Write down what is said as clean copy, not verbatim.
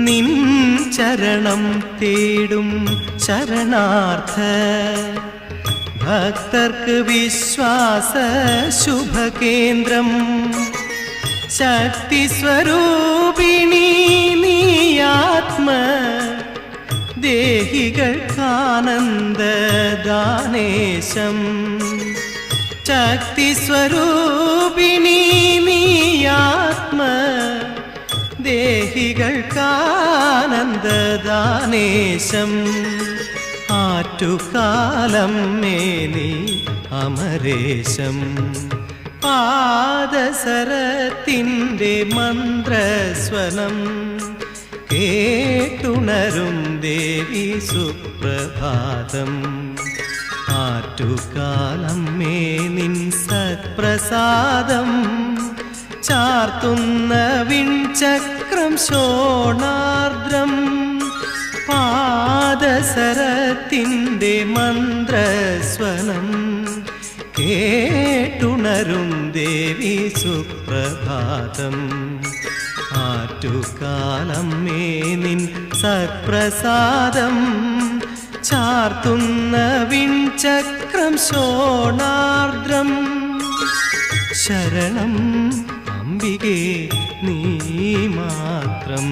നിൻ ചരണം തേടും ശരണാർത്ഥ ഭക്തർക്ക് വിശ്വാസ ശുഭകേന്ദ്രം. ശക്തി സ്വരൂപിണി നീയാത്മ ദേഹികൾക്കാനന്ദദാനേശം. ശക്തി സ്വരൂപിണി നീയാത്മ ദേഹികൾക്കാനന്ദദാനേശം. ആറ്റുകാലം മേനി അമരേശം. പാദസരത്തിൻ്റെ മന്ത്രസ്വനം കേട്ടുണരും ദേവി സുപ്രഭാതം. ആറ്റുകാലം മേനിൻ സത്പ്രസാദം ചാർത്തുന്ന വിൺചക്രം ശോണാർദ്രം. പാദസരത്തിൻ്റെ മന്ത്രസ്വനം കേട്ടുണരും ദേവി സുപ്രഭാതം. ആറ്റുകാലം മേനിൻ സത്പ്രസാദം ചാർത്തുന്ന വിൺചക്രം ശോണാർദ്രം. ശരണം അംബികേ നീ മാത്രം.